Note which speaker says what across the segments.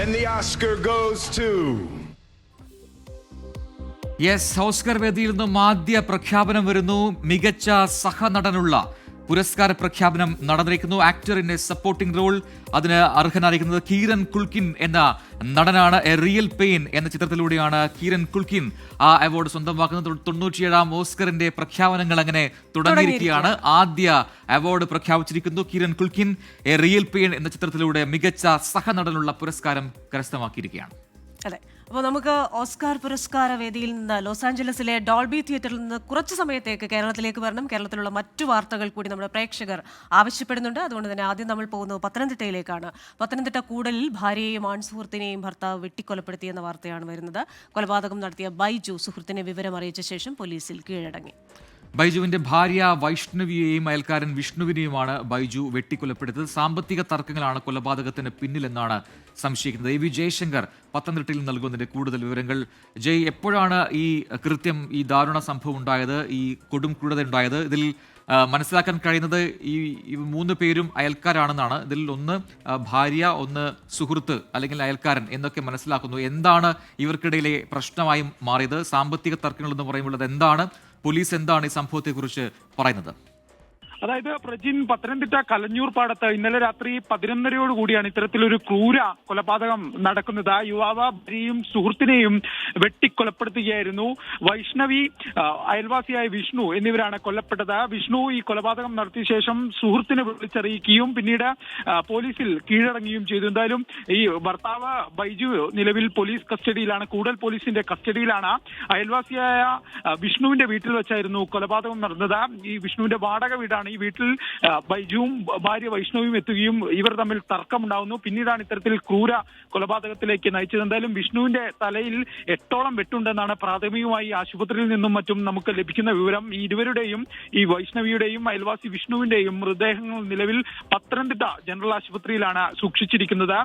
Speaker 1: And the Oscar goes to...
Speaker 2: yes, Oscar വേദിയിൽ നിന്നും ആദ്യ പ്രഖ്യാപനം വരുന്നു. മികച്ച സഹനടനുള്ള പുരസ്കാര പ്രഖ്യാപനം നടന്നിരിക്കുന്നു. Actor in a supporting role, അതിന് അർഹനായിരിക്കുന്നത് കീരൻ കുൽക്കിൻ എന്ന നടനാണ്. എ റിയൽ പെയിൻ എന്ന ചിത്രത്തിലൂടെയാണ് കീരൻ കുൽക്കിൻ ആ അവാർഡ് സ്വന്തമാക്കുന്നത്. 97-ാം ഓസ്കറിന്റെ പ്രഖ്യാപനങ്ങൾ അങ്ങനെ തുടങ്ങിയിരിക്കുകയാണ്. ആദ്യ അവാർഡ് പ്രഖ്യാപിച്ചിരിക്കുന്നു. കീരൻ കുൽക്കിൻ എ റിയൽ പെയിൻ എന്ന ചിത്രത്തിലൂടെ മികച്ച സഹനടനുള്ള പുരസ്കാരം കരസ്ഥമാക്കിയിരിക്കുകയാണ്.
Speaker 3: അതെ, അപ്പോൾ നമുക്ക് ഓസ്കാർ പുരസ്കാര വേദിയിൽ നിന്ന് ലോസ് ആഞ്ചലസിലെ ഡോൾബി തിയേറ്ററിൽ നിന്ന് കുറച്ച് സമയത്തേക്ക് കേരളത്തിലേക്ക് വരണം. കേരളത്തിലുള്ള മറ്റു വാർത്തകൾ കൂടി നമ്മുടെ പ്രേക്ഷകർ ആവശ്യപ്പെടുന്നുണ്ട്. അതുകൊണ്ട് തന്നെ ആദ്യം നമ്മൾ പോകുന്നത് പത്തനംതിട്ടയിലേക്കാണ്. പത്തനംതിട്ട കൂടലിൽ ഭാര്യയെയും ആൺസുഹൃത്തിനെയും ഭർത്താവ് വെട്ടിക്കൊലപ്പെടുത്തിയെന്ന വാർത്തയാണ് വരുന്നത്. കൊലപാതകം നടത്തിയ ബൈജു സുഹൃത്തിനെ വിവരം അറിയിച്ച ശേഷം പോലീസിൽ കീഴടങ്ങി.
Speaker 2: ബൈജുവിന്റെ ഭാര്യ വൈഷ്ണവിയെയും അയൽക്കാരൻ വിഷ്ണുവിനെയുമാണ് ബൈജു വെട്ടിക്കൊലപ്പെടുത്തത്. സാമ്പത്തിക തർക്കങ്ങളാണ് കൊലപാതകത്തിന് പിന്നിലെന്നാണ് സംശയിക്കുന്നത്. എ വി ജയശങ്കർ പത്തനംതിട്ടയിൽ നൽകുന്നതിന്റെ കൂടുതൽ വിവരങ്ങൾ. ജയ്, എപ്പോഴാണ് ഈ കൃത്യം, ഈ ദാരുണ സംഭവം ഉണ്ടായത്, ഈ കൊടും ക്രൂരത ഉണ്ടായത്? ഇതിൽ മനസ്സിലാക്കാൻ കഴിയുന്നത് ഈ 3 പേരും അയൽക്കാരാണെന്നാണ്. ഇതിൽ ഒന്ന് ഭാര്യ, ഒന്ന് സുഹൃത്ത് അല്ലെങ്കിൽ അയൽക്കാരൻ എന്നൊക്കെ മനസ്സിലാക്കുന്നു. എന്താണ് ഇവർക്കിടയിലെ പ്രശ്നമായി മാറിയത്? സാമ്പത്തിക തർക്കങ്ങൾ എന്ന് പറയുമ്പോൾ അത് എന്താണ്? പോലീസ് എന്താണ് ഈ സംഭവത്തെക്കുറിച്ച് പറയുന്നത്?
Speaker 4: അതായത് പ്രജിൻ, പത്തനംതിട്ട കലഞ്ഞൂർ പാടത്ത് ഇന്നലെ രാത്രി 11:30 ഇത്തരത്തിലൊരു ക്രൂര കൊലപാതകം നടക്കുന്നത്. യുവാവ് ഭാര്യയും സുഹൃത്തിനെയും വെട്ടിക്കൊലപ്പെടുത്തുകയായിരുന്നു. വൈഷ്ണവി, അയൽവാസിയായ വിഷ്ണു എന്നിവരാണ് കൊല്ലപ്പെട്ടത്. വിഷ്ണു ഈ കൊലപാതകം നടത്തിയ ശേഷം സുഹൃത്തിനെ വിളിച്ചറിയിക്കുകയും പിന്നീട് പോലീസിൽ കീഴടങ്ങുകയും ചെയ്തു. എന്തായാലും ഈ ഭർത്താവ് ബൈജു നിലവിൽ പോലീസ് കസ്റ്റഡിയിലാണ്, കൂടൽ പോലീസിന്റെ കസ്റ്റഡിയിലാണ്. അയൽവാസിയായ വിഷ്ണുവിന്റെ വീട്ടിൽ വെച്ചായിരുന്നു കൊലപാതകം നടന്നത്. ഈ വിഷ്ണുവിന്റെ വാടക വീടാണ്. ഈ വീട്ടിൽ ബൈജുവും ഭാര്യ വൈഷ്ണവിയും എത്തുകയും ഇവർ തമ്മിൽ തർക്കമുണ്ടാവുന്നു. പിന്നീടാണ് ഇത്തരത്തിൽ ക്രൂര കൊലപാതകത്തിലേക്ക് നയിച്ചത്. എന്തായാലും വിഷ്ണുവിന്റെ തലയിൽ 8ഓളം വെട്ടുണ്ടെന്നാണ് പ്രാഥമികമായി ആശുപത്രിയിൽ നിന്നും മറ്റും നമുക്ക് ലഭിക്കുന്ന വിവരം. ഈ ഇരുവരുടെയും, ഈ വൈഷ്ണവിയുടെയും അയൽവാസി വിഷ്ണുവിന്റെയും മൃതദേഹങ്ങൾ നിലവിൽ പത്തനംതിട്ട ജനറൽ ആശുപത്രിയിലാണ് സൂക്ഷിച്ചിരിക്കുന്നത്.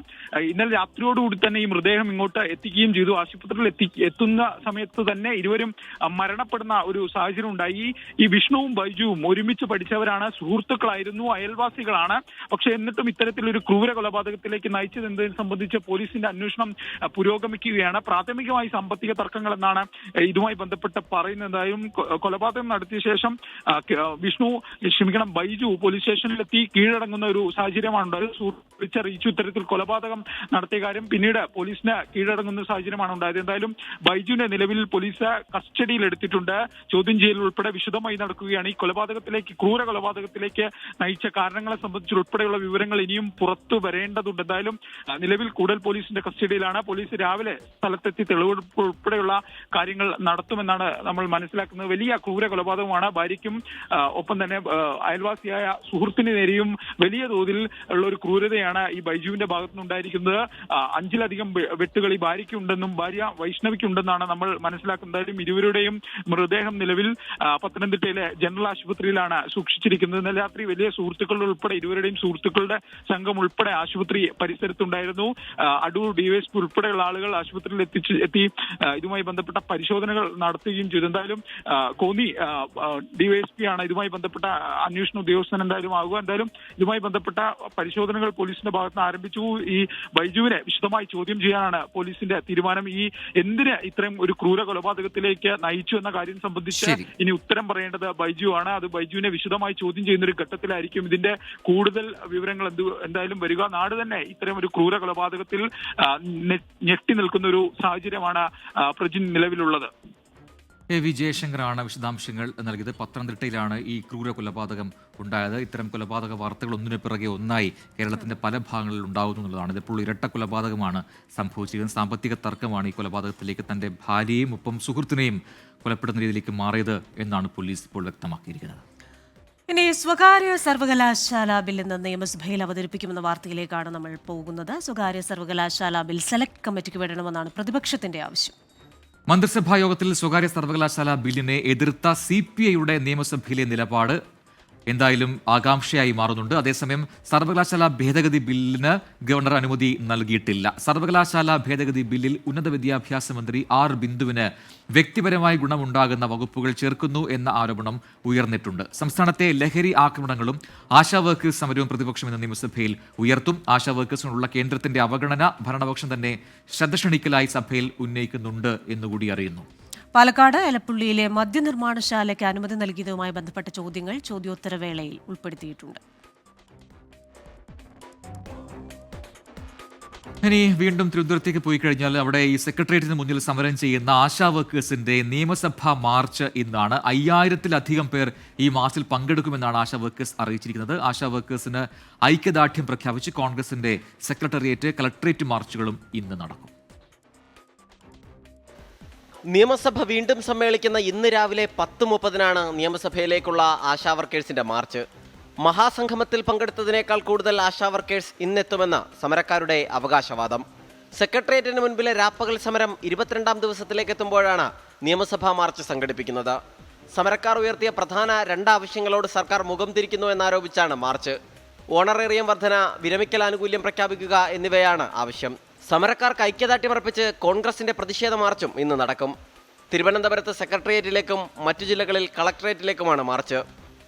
Speaker 4: ഇന്നലെ രാത്രിയോടുകൂടി തന്നെ ഈ മൃതദേഹം ഇങ്ങോട്ട് എത്തിക്കുകയും ചെയ്തു. ആശുപത്രിയിൽ എത്തുന്ന സമയത്ത് തന്നെ ഇരുവരും മരണപ്പെടുന്ന ഒരു സാഹചര്യം ഉണ്ടായി. ഈ വിഷ്ണുവും ബൈജുവും ഒരുമിച്ച് പഠിച്ചവരാണ്, സുഹൃത്തുക്കളായിരുന്നു, അയൽവാസികളാണ്. പക്ഷെ എന്നിട്ടും ഇത്തരത്തിലൊരു ക്രൂര കൊലപാതകത്തിലേക്ക് നയിച്ചത് എന്നതിനെ സംബന്ധിച്ച് പോലീസിന്റെ അന്വേഷണം പുരോഗമിക്കുകയാണ്. പ്രാഥമികമായി സാമ്പത്തിക തർക്കങ്ങൾ എന്നാണ് ഇതുമായി ബന്ധപ്പെട്ട് പറയുന്നതായും. കൊലപാതകം നടത്തിയ ശേഷം ബൈജു പോലീസ് സ്റ്റേഷനിലെത്തി കീഴടങ്ങുന്ന ഒരു സാഹചര്യമാണ് ഉണ്ടായത്. വിളിച്ചറിയിച്ചു ഇത്തരത്തിൽ കൊലപാതകം നടത്തിയ കാര്യം. പിന്നീട് പോലീസിന് കീഴടങ്ങുന്ന സാഹചര്യമാണ് ഉണ്ടായത്. എന്തായാലും ബൈജുവിനെ നിലവിൽ പോലീസ് കസ്റ്റഡിയിൽ എടുത്തിട്ടുണ്ട്. ചോദ്യം ചെയ്യൽ ഉൾപ്പെടെ വിശദമായി നടക്കുകയാണ്. ഈ കൊലപാതകത്തിലേക്ക്, ക്രൂര കൊലപാതകത്തിലേക്ക് നയിച്ച കാരണങ്ങളെ സംബന്ധിച്ച് ഉൾപ്പെടെയുള്ള വിവരങ്ങൾ ഇനിയും പുറത്തു വരേണ്ടതുണ്ട്. എന്തായാലും നിലവിൽ കൂടൽ പോലീസിന്റെ കസ്റ്റഡിയിലാണ്. പോലീസ് രാവിലെ സ്ഥലത്തെത്തി തെളിവെടുപ്പ് ഉൾപ്പെടെയുള്ള കാര്യങ്ങൾ നടത്തുമെന്നാണ് നമ്മൾ മനസ്സിലാക്കുന്നത്. വലിയ ക്രൂര കൊലപാതകമാണ്. ഭാര്യയ്ക്കും ഒപ്പം തന്നെ അയൽവാസിയായ സുഹൃത്തിന് നേരെയും വലിയ തോതിൽ ഉള്ള ഒരു ക്രൂരതയാണ് ഈ ബൈജുവിന്റെ ഭാഗത്തുനിന്നുണ്ടായിരിക്കുന്നത്. 5ലധികം വെട്ടുകൾ ഈ ഭാര്യയ്ക്കുണ്ടെന്നും ഭാര്യ വൈഷ്ണവിക്കുണ്ടെന്നാണ് നമ്മൾ മനസ്സിലാക്കുന്നത്. ഇരുവരുടെയും മൃതദേഹം നിലവിൽ പത്തനംതിട്ടയിലെ ജനറൽ ആശുപത്രിയിലാണ് സൂക്ഷിച്ചിരിക്കുന്നത്. ഇന്നലെ രാത്രി വലിയ സുഹൃത്തുക്കളുടെ ഉൾപ്പെടെ ഇരുവരുടെയും സുഹൃത്തുക്കളുടെ സംഘം ഉൾപ്പെടെ ആശുപത്രി പരിസരത്തുണ്ടായിരുന്നു. അടൂർ ഡിവൈഎസ്പി ഉൾപ്പെടെയുള്ള ആളുകൾ ആശുപത്രിയിൽ എത്തി ഇതുമായി ബന്ധപ്പെട്ട പരിശോധനകൾ നടത്തുകയും ചെയ്തു. എന്തായാലും കോന്നി ഡിവൈഎസ്പി ആണ് ഇതുമായി ബന്ധപ്പെട്ട അന്വേഷണ ഉദ്യോഗസ്ഥൻ എന്തായാലും ആകുക. എന്തായാലും ഇതുമായി ബന്ധപ്പെട്ട പരിശോധനകൾ പോലീസിന്റെ ഭാഗത്ത് ആരംഭിച്ചു. ഈ ബൈജുവിനെ വിശദമായി ചോദ്യം ചെയ്യാനാണ് പോലീസിന്റെ തീരുമാനം. ഈ എന്തിന് ഇത്രയും ഒരു ക്രൂര കൊലപാതകത്തിലേക്ക് നയിച്ചു എന്ന കാര്യം സംബന്ധിച്ച് ഇനി ഉത്തരം പറയേണ്ടത് ബൈജു ആണ്. അത് ബൈജുവിനെ വിശദമായി ചോദ്യം ചെയ്യുന്ന ഒരു ഘട്ടത്തിലായിരിക്കും ഇതിന്റെ കൂടുതൽ വിവരങ്ങൾ എന്തായാലും വരിക. നാട് തന്നെ ഇത്തരം ഒരു ക്രൂര കൊലപാതകത്തിൽ ഞെട്ടി നിൽക്കുന്ന ഒരു സാഹചര്യമാണ് പ്രജിൻ നിലവിലുള്ളത്.
Speaker 2: എ വി ജയശങ്കറാണ് വിശദാംശങ്ങൾ നൽകിയത്. പത്തനംതിട്ടയിലാണ് ഈ ക്രൂര കൊലപാതകം ഉണ്ടായത്. ഇത്തരം കൊലപാതക വാർത്തകൾ ഒന്നിനു പിറകെ ഒന്നായി കേരളത്തിന്റെ പല ഭാഗങ്ങളിൽ ഉണ്ടാകുന്നു എന്നുള്ളതാണ്. ഇതിപ്പോൾ ഇരട്ട കൊലപാതകമാണ് സംഭവിച്ചിരിക്കുന്നത്. സാമ്പത്തിക തർക്കമാണ് ഈ കൊലപാതകത്തിലേക്ക് തന്റെ ഭാര്യയും ഒപ്പം സുഹൃത്തിനെയും കൊലപ്പെടുന്ന രീതിയിലേക്ക് മാറിയത് എന്നാണ് പോലീസ് ഇപ്പോൾ വ്യക്തമാക്കിയിരിക്കുന്നത്.
Speaker 3: ഇനി സ്വകാര്യ സർവകലാശാല ബിൽ ഇന്ന് നിയമസഭയിൽ അവതരിപ്പിക്കുമെന്ന വാർത്തയിലേക്കാണ് നമ്മൾ പോകുന്നത്. സ്വകാര്യ സർവകലാശാല ബിൽ സെലക്ട് കമ്മിറ്റിക്ക് വിടണമെന്നാണ് പ്രതിപക്ഷത്തിന്റെ ആവശ്യം.
Speaker 2: മന്ത്രിസഭാ യോഗത്തിൽ സ്വകാര്യ സർവകലാശാല ബില്ലിനെ എതിർത്ത CPIയുടെ നിയമസഭയിലെ നിലപാട് എന്തായാലും ആകാംക്ഷയായി മാറുന്നുണ്ട്. അതേസമയം സർവകലാശാല ഭേദഗതി ബില്ലിന് ഗവർണർ അനുമതി നൽകിയിട്ടില്ല. സർവകലാശാല ഭേദഗതി ബില്ലിൽ ഉന്നത വിദ്യാഭ്യാസ മന്ത്രി ആർ ബിന്ദുവിന് വ്യക്തിപരമായി ഗുണമുണ്ടാകുന്ന വകുപ്പുകൾ ചേർക്കുന്നു എന്ന ആരോപണം ഉയർന്നിട്ടുണ്ട്. സംസ്ഥാനത്തെ ലഹരി ആക്രമണങ്ങളും ആശാ വർക്കേഴ്സ് സമരവും പ്രതിപക്ഷം ഇന്ന് നിയമസഭയിൽ ഉയർത്തും. ആശാ വർക്കേഴ്സിനുള്ള കേന്ദ്രത്തിന്റെ അവഗണന ഭരണപക്ഷം തന്നെ ശ്രദ്ധ ക്ഷണിക്കലായി സഭയിൽ ഉന്നയിക്കുന്നുണ്ട് എന്നുകൂടി അറിയുന്നു.
Speaker 3: പാലക്കാട് എലപ്പുള്ളിയിലെ മദ്യനിർമ്മാണശാലയ്ക്ക് അനുമതി നൽകിയതുമായി ബന്ധപ്പെട്ട ചോദ്യങ്ങൾ ചോദ്യോത്തരവേളയിൽ ഉൾപ്പെടുത്തിയിട്ടുണ്ട്.
Speaker 2: ഇനി വീണ്ടും തിരുവനന്തപുരത്തേക്ക് പോയി കഴിഞ്ഞാൽ അവിടെ ഈ സെക്രട്ടേറിയറ്റിന് മുന്നിൽ സമരം ചെയ്യുന്ന ആശാ വർക്കേഴ്സിന്റെ നിയമസഭാ മാർച്ച് ഇന്നാണ്. 5000-ലധികം പേർ ഈ മാർച്ചിൽ പങ്കെടുക്കുമെന്നാണ് ആശാ വർക്കേഴ്സ് അറിയിച്ചിരിക്കുന്നത്. ആശാ വർക്കേഴ്സിന് ഐക്യദാർഢ്യം പ്രഖ്യാപിച്ച് കോൺഗ്രസിന്റെ സെക്രട്ടേറിയറ്റ്, കളക്ടറേറ്റ് മാർച്ചുകളും ഇന്ന് നടക്കും.
Speaker 5: നിയമസഭ വീണ്ടും സമ്മേളിക്കുന്ന ഇന്ന് രാവിലെ 10:30 നിയമസഭയിലേക്കുള്ള ആശാ വർക്കേഴ്സിന്റെ മാർച്ച്. മഹാസംഗമത്തിൽ പങ്കെടുത്തതിനേക്കാൾ കൂടുതൽ ആശാ വർക്കേഴ്സ് ഇന്നെത്തുമെന്ന് സമരക്കാരുടെ അവകാശവാദം. സെക്രട്ടേറിയറ്റിന് മുൻപിലെ രാപ്പകൽ സമരം 22ാം ദിവസത്തിലേക്ക് എത്തുമ്പോഴാണ് നിയമസഭാ മാർച്ച് സംഘടിപ്പിക്കുന്നത്. സമരക്കാർ ഉയർത്തിയ പ്രധാന 2 ആവശ്യങ്ങളോട് സർക്കാർ മുഖം തിരിക്കുന്നു എന്നാരോപിച്ചാണ് മാർച്ച്. ഓണറേറിയം വർധന, വിരമിക്കൽ ആനുകൂല്യം പ്രഖ്യാപിക്കുക എന്നിവയാണ് ആവശ്യം. സമരക്കാർക്ക് ഐക്യദാർഢ്യമർപ്പിച്ച് കോൺഗ്രസിന്റെ പ്രതിഷേധ മാർച്ചും ഇന്ന് നടക്കും. തിരുവനന്തപുരത്ത് സെക്രട്ടേറിയറ്റിലേക്കും മറ്റു ജില്ലകളിൽ കളക്ടറേറ്റിലേക്കുമാണ് മാർച്ച്.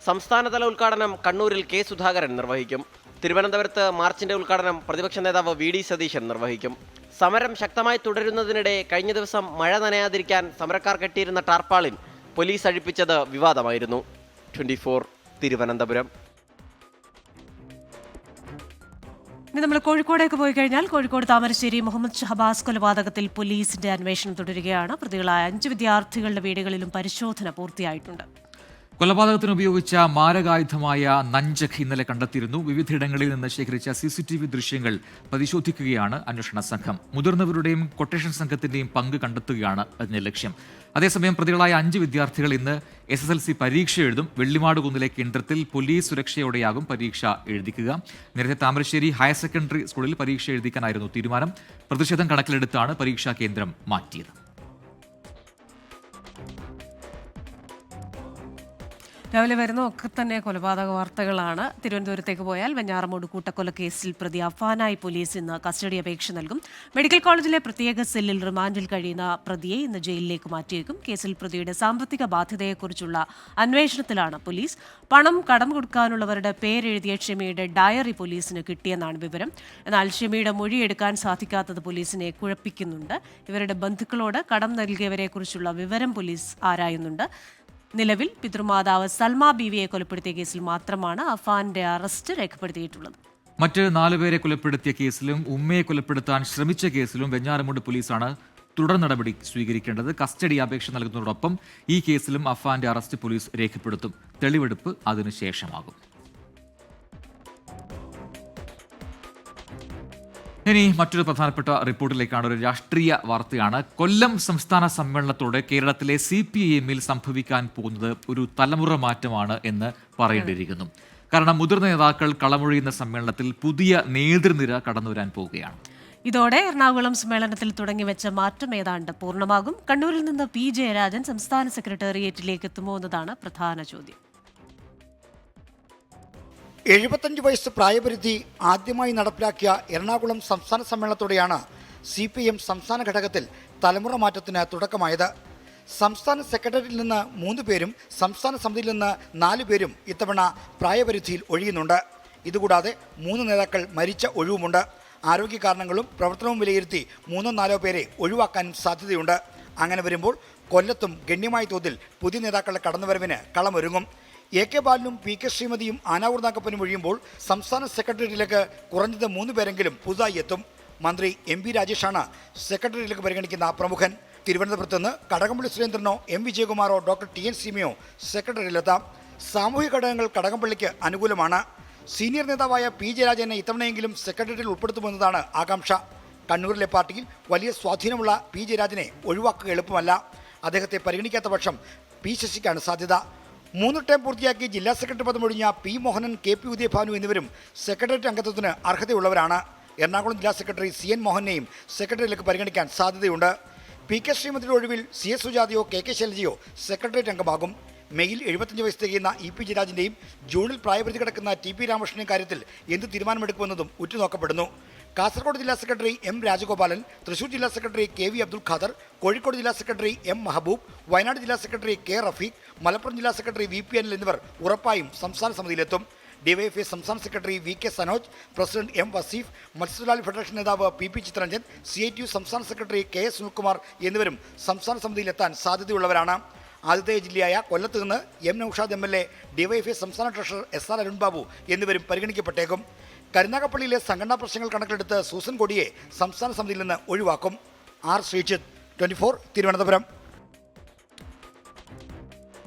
Speaker 5: സംസ്ഥാനതല ഉദ്ഘാടനം കണ്ണൂരിൽ കെ സുധാകരൻ നിർവഹിക്കും. തിരുവനന്തപുരത്ത് മാർച്ചിന്റെ ഉദ്ഘാടനം പ്രതിപക്ഷ നേതാവ് വി ഡി സതീശൻ നിർവഹിക്കും. സമരം ശക്തമായി തുടരുന്നതിനിടെ കഴിഞ്ഞ ദിവസം മഴ നനയാതിരിക്കാൻ സമരക്കാർ കെട്ടിയിരുന്ന ടാർപ്പാളിൻ പോലീസ് അഴിപ്പിച്ചത് വിവാദമായിരുന്നു. 24 തിരുവനന്തപുരം.
Speaker 3: ഇനി നമ്മൾ കോഴിക്കോടേക്ക് പോയി കഴിഞ്ഞാൽ കോഴിക്കോട് താമരശ്ശേരി മുഹമ്മദ് ഷഹബാസ് കൊലപാതകത്തിൽ പോലീസിന്റെ അന്വേഷണം തുടരുകയാണ്. പ്രതികളായ 5 വിദ്യാർത്ഥികളുടെ വീടുകളിലും പരിശോധന പൂർത്തിയായിട്ടുണ്ട്.
Speaker 2: കൊലപാതകത്തിന് ഉപയോഗിച്ച മാരകായുധമായ നഞ്ചക് ഇന്നലെ കണ്ടെത്തിയിരുന്നു. വിവിധയിടങ്ങളിൽ നിന്ന് ശേഖരിച്ച CCTV ദൃശ്യങ്ങൾ പരിശോധിക്കുകയാണ് അന്വേഷണ സംഘം. മുതിർന്നവരുടെയും കൊട്ടേഷൻ സംഘത്തിന്റെയും പങ്ക് കണ്ടെത്തുകയാണ് അതിന്റെ ലക്ഷ്യം. അതേസമയം പ്രതികളായ 5 വിദ്യാർത്ഥികൾ ഇന്ന് SSLC പരീക്ഷ എഴുതും. വെള്ളിമാട് കുന്നിലെ കേന്ദ്രത്തിൽ പോലീസ് സുരക്ഷയോടെയാകും പരീക്ഷ എഴുതിക്കുക. നേരത്തെ താമരശ്ശേരി ഹയർ സെക്കൻഡറി സ്കൂളിൽ പരീക്ഷ എഴുതിക്കാനായിരുന്നു തീരുമാനം. പ്രതിഷേധം കണക്കിലെടുത്താണ് പരീക്ഷാ കേന്ദ്രം മാറ്റിയത്.
Speaker 3: രാവിലെ വരുന്ന ഒക്കെ തന്നെ കൊലപാതക വാർത്തകളാണ്. തിരുവനന്തപുരത്തേക്ക് പോയാൽ വെഞ്ഞാറമൂട് കൂട്ടക്കൊലക്കേസിൽ പ്രതി അഫാനായി പോലീസ് ഇന്ന് കസ്റ്റഡി അപേക്ഷ നൽകും. മെഡിക്കൽ കോളേജിലെ പ്രത്യേക സെല്ലിൽ റിമാൻഡിൽ കഴിയുന്ന പ്രതിയെ ഇന്ന് ജയിലിലേക്ക് മാറ്റിയേക്കും. കേസിൽ പ്രതിയുടെ സാമ്പത്തിക ബാധ്യതയെക്കുറിച്ചുള്ള അന്വേഷണത്തിലാണ് പോലീസ്. പണം കടം കൊടുക്കാനുള്ളവരുടെ പേരെഴുതിയ ഷെമിയുടെ ഡയറി പോലീസിന് കിട്ടിയെന്നാണ് വിവരം. എന്നാൽ ഷെമിയുടെ മൊഴിയെടുക്കാൻ സാധിക്കാത്തത് പോലീസിനെ കുഴപ്പിക്കുന്നുണ്ട്. ഇവരുടെ ബന്ധുക്കളോട് കടം നൽകിയവരെക്കുറിച്ചുള്ള വിവരം പോലീസ് ആരായുന്നുണ്ട്. നിലവിൽ പിതൃമാതാവ് സൽമ ബീവിയെ കൊലപ്പെടുത്തിയ കേസിൽ മാത്രമാണ് അഫാന്റെ അറസ്റ്റ് രേഖപ്പെടുത്തിയിട്ടുള്ളത്.
Speaker 2: മറ്റ് 4 പേരെ കൊലപ്പെടുത്തിയ കേസിലും ഉമ്മയെ കൊലപ്പെടുത്താൻ ശ്രമിച്ച കേസിലും വെഞ്ഞാറമൂട് പോലീസാണ് തുടർ നടപടി സ്വീകരിക്കേണ്ടത്. കസ്റ്റഡി അപേക്ഷ നൽകുന്നതോടൊപ്പം ഈ കേസിലും അഫാന്റെ അറസ്റ്റ് പോലീസ് രേഖപ്പെടുത്തും. തെളിവെടുപ്പ് അതിനുശേഷമാകും. ഇനി മറ്റൊരു പ്രധാനപ്പെട്ട റിപ്പോർട്ടിലേക്കാണ്. ഒരു രാഷ്ട്രീയ വാർത്തയാണ്. കൊല്ലം സംസ്ഥാന സമ്മേളനത്തോടെ കേരളത്തിലെ CPIM-ൽ സംഭവിക്കാൻ പോകുന്നത് ഒരു തലമുറ മാറ്റമാണ് എന്ന് പറയേണ്ടിയിരിക്കുന്നു. കാരണം മുതിർന്ന നേതാക്കൾ കളമൊഴിയുന്ന സമ്മേളനത്തിൽ പുതിയ നേതൃനിര കടന്നുവരാൻ പോവുകയാണ്.
Speaker 3: ഇതോടെ എറണാകുളം സമ്മേളനത്തിൽ തുടങ്ങിവെച്ച മാറ്റം ഏതാണ്ട് പൂർണ്ണമാകും. കണ്ണൂരിൽ നിന്ന് P ജയരാജൻ സംസ്ഥാന സെക്രട്ടേറിയറ്റിലേക്ക് എത്തുമോ എന്നതാണ് പ്രധാന ചോദ്യം.
Speaker 6: 75 വയസ്സ് പ്രായപരിധി ആദ്യമായി നടപ്പിലാക്കിയ എറണാകുളം സംസ്ഥാന സമ്മേളനത്തോടെയാണ് CPIM സംസ്ഥാന ഘടകത്തിൽ തലമുറ മാറ്റത്തിന് തുടക്കമായത്. സംസ്ഥാന സെക്രട്ടറിയിൽ നിന്ന് 3 പേരും സംസ്ഥാന സമിതിയിൽ നിന്ന് 4 പേരും ഇത്തവണ പ്രായപരിധിയിൽ ഒഴിയുന്നുണ്ട്. ഇതുകൂടാതെ 3 നേതാക്കൾ മരിച്ച ഒഴിവുമുണ്ട്. ആരോഗ്യ കാരണങ്ങളും പ്രവർത്തനവും വിലയിരുത്തി 3-4 പേരെ ഒഴിവാക്കാനും സാധ്യതയുണ്ട്. അങ്ങനെ വരുമ്പോൾ കൊല്ലത്തും ഗണ്യമായ തോതിൽ പുതിയ നേതാക്കളുടെ കടന്നുവരവിന് കളമൊരുങ്ങും. AK ബാലനും PK ശ്രീമതിയും ആനാവൂർ നാഗപ്പനും ഒഴിയുമ്പോൾ സംസ്ഥാന സെക്രട്ടേറിയറ്റിലേക്ക് കുറഞ്ഞത് 3 പേരെങ്കിലും പുതുതായി എത്തും. മന്ത്രി MB രാജേഷാണ് സെക്രട്ടേറിയറ്റിലേക്ക് പരിഗണിക്കുന്ന പ്രമുഖൻ. തിരുവനന്തപുരത്ത് നിന്ന് കടകംപള്ളി സുരേന്ദ്രനോ M വിജയകുമാറോ ഡോക്ടർ TN സീമയോ സെക്രട്ടറിയിലെത്താം. സാമൂഹിക ഘടകങ്ങൾ കടകംപള്ളിക്ക് അനുകൂലമാണ്. സീനിയർ നേതാവായ P ജയരാജനെ ഇത്തവണയെങ്കിലും സെക്രട്ടേറിയറ്റിൽ ഉൾപ്പെടുത്തുമെന്നതാണ് ആകാംക്ഷ. കണ്ണൂരിലെ പാർട്ടിയിൽ വലിയ സ്വാധീനമുള്ള P ജയരാജനെ ഒഴിവാക്കുക എളുപ്പമല്ല. അദ്ദേഹത്തെ പരിഗണിക്കാത്ത പക്ഷം P ശശിക്കാണ് സാധ്യത. 3 ടേം പൂർത്തിയാക്കി ജില്ലാ സെക്രട്ടറി പദം ഒഴിഞ്ഞ P മോഹനൻ, KP ഉദയഭാനു എന്നിവരും സെക്രട്ടേറിയറ്റ് അംഗത്വത്തിന് അർഹതയുള്ളവരാണ്. എറണാകുളം ജില്ലാ സെക്രട്ടറി CN മോഹനെയും സെക്രട്ടറിയിലേക്ക് പരിഗണിക്കാൻ സാധ്യതയുണ്ട്. PK ശ്രീമതിയുടെ ഒഴിവിൽ CS സുജാതയോ KK ശൈലജയോ സെക്രട്ടേറിയറ്റ് അംഗമാകും. മെയ്യിൽ 75 വയസ്സ് തികയുന്ന EP ജയരാജന്റെയും ജൂണിൽ പ്രായപരിധി കിടക്കുന്ന TP രാമകൃഷ്ണന്റെ കാര്യത്തിൽ എന്ത് തീരുമാനമെടുക്കുമെന്നതും ഉറ്റുനോക്കപ്പെടുന്നു. കാസർഗോഡ് ജില്ലാ സെക്രട്ടറി M രാജഗോപാലൻ, തൃശൂർ ജില്ലാ സെക്രട്ടറി KV അബ്ദുൽ ഖാദർ, കോഴിക്കോട് ജില്ലാ സെക്രട്ടറി M മഹബൂബ്, വയനാട് ജില്ലാ സെക്രട്ടറി K റഫീഖ്, മലപ്പുറം ജില്ലാ സെക്രട്ടറി VP അനിൽ എന്നിവർ ഉറപ്പായും സംസ്ഥാന സമിതിയിലെത്തും. DYFI സംസ്ഥാന secretary VK Sanoj, president M Vaseef, മത്സ്യത്തൊഴിലാളി ഫെഡറേഷൻ നേതാവ് PP ചിത്രരഞ്ജൻ, CITU സംസ്ഥാന സെക്രട്ടറി KS സുനിൽകുമാർ എന്നിവരും സംസ്ഥാന സമിതിയിലെത്താൻ സാധ്യതയുള്ളവരാണ്. ആതിഥേയ ജില്ലയായ കൊല്ലത്ത് നിന്ന് M നൌഷാദ് MLA, DYFI സംസ്ഥാന ട്രഷറർ SR അരുൺ ബാബു എന്നിവരും പരിഗണിക്കപ്പെട്ടേക്കും. കരുനാഗപ്പള്ളിയിലെ സംഘടനാ പ്രശ്നങ്ങൾ കണക്കിലെടുത്ത് സൂസൻ കൊടിയെ സംസ്ഥാന സമിതിയിൽ നിന്ന് ഒഴിവാക്കും. R ശ്രീജിത്ത്, 24 തിരുവനന്തപുരം.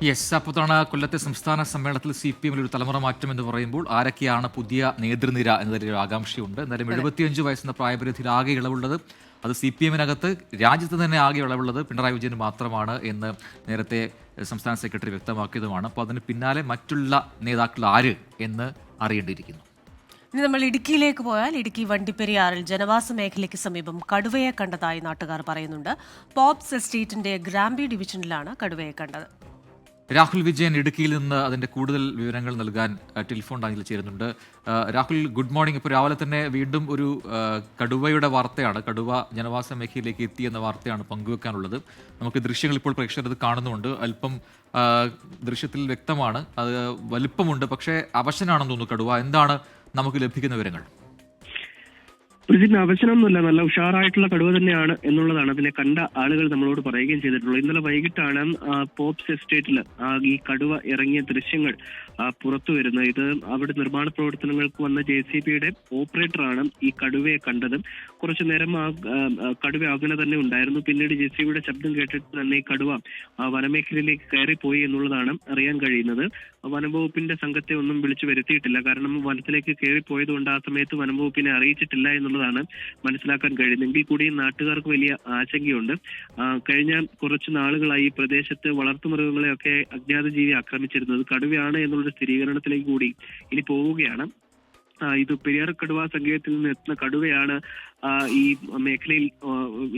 Speaker 2: യെസ്, അപ്പോൾ കൊല്ലത്തെ സംസ്ഥാന സമ്മേളനത്തിൽ CPM ഒരു തലമുറ മാറ്റം എന്ന് പറയുമ്പോൾ ആരൊക്കെയാണ് പുതിയ നേതൃനിര എന്നതിലൊരു ആകാംക്ഷയുണ്ട്. എന്തായാലും 75 വയസ്സെന്ന പ്രായപരിധിയിൽ ആകെ ഇളവുള്ളത് അത് CPM-നകത്ത് രാജ്യത്ത് തന്നെ ആകെ ഇളവുള്ളത് പിണറായി വിജയന് മാത്രമാണ് എന്ന് നേരത്തെ സംസ്ഥാന സെക്രട്ടറി വ്യക്തമാക്കിയതുമാണ്. അപ്പോൾ അതിന് പിന്നാലെ മറ്റുള്ള നേതാക്കൾ ആര് എന്ന് അറിയേണ്ടിയിരിക്കുന്നു.
Speaker 3: ഇനി നമ്മൾ ഇടുക്കിയിലേക്ക് പോയാൽ ഇടുക്കി വണ്ടിപ്പെരിയാറിൽ ജനവാസ മേഖലയ്ക്ക് സമീപം കടുവയെ കണ്ടതായി നാട്ടുകാർ പറയുന്നുണ്ട്. പോപ്സ് എസ്റ്റേറ്റിന്റെ ഗ്രാമ്പി ഡിവിഷനിലാണ് കടുവയെ കണ്ടത്.
Speaker 2: രാഹുൽ വിജയൻ ഇടുക്കിയിൽ നിന്ന് അതിന്റെ കൂടുതൽ വിവരങ്ങൾ നൽകാൻ ടെലിഫോൺ ലൈനിൽ ചേരുന്നുണ്ട്. Rahul, good morning. ഇപ്പോൾ രാവിലെ തന്നെ വീണ്ടും ഒരു കടുവയുടെ വാർത്തയാണ്, കടുവ ജനവാസ മേഖലയിലേക്ക് എത്തിയെന്ന വാർത്തയാണ് പങ്കുവെക്കാനുള്ളത്. നമുക്ക് ദൃശ്യങ്ങൾ ഇപ്പോൾ പ്രേക്ഷകർ ഇത് കാണുന്നുണ്ട്. അല്പം ദൃശ്യത്തിൽ വ്യക്തമാണ്, അത് വലിപ്പമുണ്ട്, പക്ഷേ അവശനാണെന്ന് തോന്നുന്നു കടുവ. എന്താണ് നമുക്ക് ലഭിക്കുന്ന വിവരങ്ങൾ?
Speaker 7: ഇതിന് അവസരമൊന്നുമില്ല, നല്ല ഉഷാറായിട്ടുള്ള കടുവ തന്നെയാണ് എന്നുള്ളതാണ് അതിനെ കണ്ട ആളുകൾ നമ്മളോട് പറയുകയും ചെയ്തിട്ടുള്ളത്. ഇന്നലെ വൈകിട്ടാണ് പോപ്സ് എസ്റ്റേറ്റിൽ ഈ കടുവ ഇറങ്ങിയ ദൃശ്യങ്ങൾ പുറത്തു വരുന്നത്. ഇത് അവിടെ നിർമ്മാണ പ്രവർത്തനങ്ങൾക്ക് വന്ന JCBയുടെ ഓപ്പറേറ്ററാണ് ഈ കടുവയെ കണ്ടത്. കുറച്ചു നേരം കടുവ അങ്ങനെ തന്നെ ഉണ്ടായിരുന്നു. പിന്നീട് JCBയുടെ ശബ്ദം കേട്ടിട്ട് തന്നെ ഈ കടുവ വനമേഖലയിലേക്ക് കയറിപ്പോയി എന്നുള്ളതാണ് അറിയാൻ കഴിയുന്നത്. വനംവകുപ്പിന്റെ സംഘത്തെ ഒന്നും വിളിച്ചു വരുത്തിയിട്ടില്ല, കാരണം വനത്തിലേക്ക് കയറിപ്പോയത് കൊണ്ട് ആ സമയത്ത് വനംവകുപ്പിനെ അറിയിച്ചിട്ടില്ല എന്നുള്ളതാണ് മനസ്സിലാക്കാൻ കഴിയുന്നത്. എങ്കിൽ കൂടി നാട്ടുകാർക്ക് വലിയ ആശങ്കയുണ്ട്. കഴിഞ്ഞ കുറച്ച് നാളുകളായി ഈ പ്രദേശത്ത് വളർത്തുമൃഗങ്ങളെയൊക്കെ അജ്ഞാത ജീവി ആക്രമിച്ചിരുന്നത്. കടുവയാണ് എന്നുള്ള സ്ഥിരീകരണത്തിലേക്ക് കൂടി ഇനി പോവുകയാണ്. ഇത് പെരിയാർ കടുവ സങ്കേതത്തിൽ നിന്ന് എത്തുന്ന കടുവയാണ് ഈ മേഖലയിൽ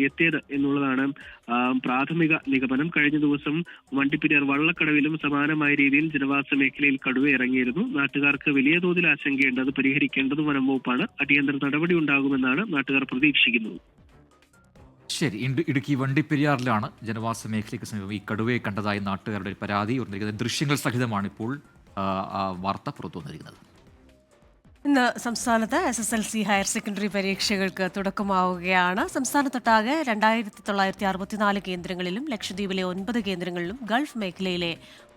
Speaker 7: എത്തിയത് എന്നുള്ളതാണ് പ്രാഥമിക നിഗമനം. കഴിഞ്ഞ ദിവസം വണ്ടിപ്പെരിയാർ വള്ളക്കടവിലും സമാനമായ രീതിയിൽ ജനവാസ മേഖലയിൽ കടുവ ഇറങ്ങിയിരുന്നു. നാട്ടുകാർക്ക് വലിയ തോതിൽ ആശങ്കയുണ്ട്. അത് പരിഹരിക്കേണ്ടത് വനം വകുപ്പാണ്. അടിയന്തര നടപടി ഉണ്ടാകുമെന്നാണ് നാട്ടുകാർ പ്രതീക്ഷിക്കുന്നത്.
Speaker 2: ശരി, ഇടുക്കി വണ്ടിപ്പെരിയാറിലാണ് ജനവാസ മേഖലയ്ക്ക് സമീപം ഈ കടുവയെ കണ്ടതായി നാട്ടുകാരുടെ പരാതി. ദൃശ്യങ്ങൾ സഹിതമാണ് ഇപ്പോൾ വാർത്ത പുറത്തു വന്നിരിക്കുന്നത്.
Speaker 3: ഇന്ന് സംസ്ഥാനത്ത് SSLC ഹയർ സെക്കൻഡറി പരീക്ഷകൾക്ക് തുടക്കമാവുകയാണ്. സംസ്ഥാനത്തൊട്ടാകെ 2964 കേന്ദ്രങ്ങളിലും ലക്ഷദ്വീപിലെ 9 കേന്ദ്രങ്ങളിലും ഗൾഫ് മേഖലയിലെ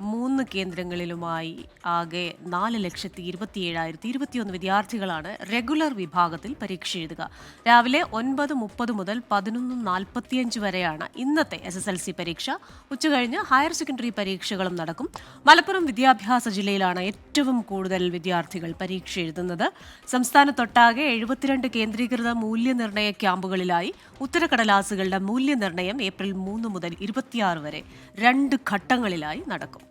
Speaker 3: 3 കേന്ദ്രങ്ങളിലുമായി ആകെ 4,27,021 വിദ്യാർത്ഥികളാണ് റെഗുലർ വിഭാഗത്തിൽ പരീക്ഷ എഴുതുക. രാവിലെ 9:30 മുതൽ 11:45 വരെയാണ് ഇന്നത്തെ SSLC പരീക്ഷ. ഉച്ചകഴിഞ്ഞ് ഹയർ സെക്കൻഡറി പരീക്ഷകളും നടക്കും. മലപ്പുറം വിദ്യാഭ്യാസ ജില്ലയിലാണ് ഏറ്റവും കൂടുതൽ വിദ്യാർത്ഥികൾ പരീക്ഷ എഴുതുന്നത്. സംസ്ഥാനത്തൊട്ടാകെ 72 കേന്ദ്രീകൃത മൂല്യനിർണ്ണയ ക്യാമ്പുകളിലായി ഉത്തരക്കടലാസുകളുടെ മൂല്യനിർണ്ണയം ഏപ്രിൽ 3 മുതൽ 26 വരെ 2 ഘട്ടങ്ങളിലായി നടക്കും.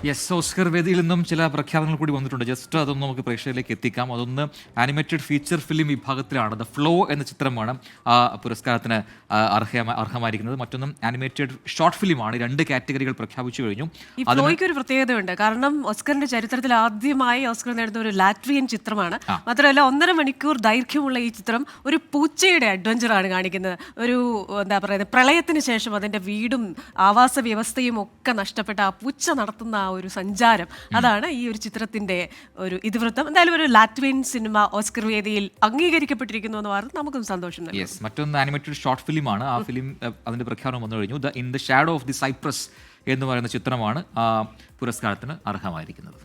Speaker 2: യെസ്, ഓസ്കർ വേദിയിൽ നിന്നും ചില പ്രഖ്യാപനങ്ങൾ കൂടി വന്നിട്ടുണ്ട്. ജസ്റ്റ് അതൊന്നും നമുക്ക് പ്രേക്ഷകരിലേക്ക് എത്തിക്കാം. അതൊന്ന് ആനിമേറ്റഡ് ഫീച്ചർ ഫിലിം വിഭാഗത്തിലാണ്. ദ ഫ്ലോ എന്ന ചിത്രമാണ് ആ പുരസ്കാരത്തിന് അർഹമായിരിക്കുന്നത്. മറ്റൊന്നും ആനിമേറ്റഡ് ഷോർട്ട് ഫിലിമാണ്. 2 കാറ്റഗറികൾ പ്രഖ്യാപിച്ചു കഴിഞ്ഞു.
Speaker 3: ഈ ഫ്ലോയ്ക്ക് ഒരു പ്രത്യേകതയുണ്ട്, കാരണം ഓസ്കറിന്റെ ചരിത്രത്തിൽ ആദ്യമായി ഓസ്കർ നേടുന്ന ഒരു ലാറ്റ്വിയൻ ചിത്രമാണ്. മാത്രമല്ല 1.5 മണിക്കൂർ ദൈർഘ്യമുള്ള ഈ ചിത്രം ഒരു പൂച്ചയുടെ അഡ്വഞ്ചറാണ് കാണിക്കുന്നത്. ഒരു എന്താ പറയുന്നത്, പ്രളയത്തിന് ശേഷം അതിന്റെ വീടും ആവാസ വ്യവസ്ഥയും ഒക്കെ നഷ്ടപ്പെട്ട ആ പൂച്ച നടത്തുന്ന ഒരു സഞ്ചാരം, അതാണ് ഈ ഒരു ചിത്രത്തിന്റെ ഒരു ഇതിവൃത്തം. എന്തായാലും ഒരു ലാറ്റ്വിയൻ സിനിമ ഓസ്കർ വേദിയിൽ അംഗീകരിക്കപ്പെട്ടിരിക്കുന്നു എന്ന് പറഞ്ഞാൽ നമുക്കും സന്തോഷം നൽകും.
Speaker 2: യെസ്, മറ്റൊന്ന് ആനിമേറ്റഡ് ഷോർട്ട് ഫിലിമാണ്. ആ ഫിലിം അതിന്റെ പ്രഖ്യാപനം വന്നു കഴിഞ്ഞു. In the shadow of the Cyprus എന്ന് പറയുന്ന ചിത്രമാണ് ആ പുരസ്കാരത്തിന് അർഹമായിരിക്കുന്നത്.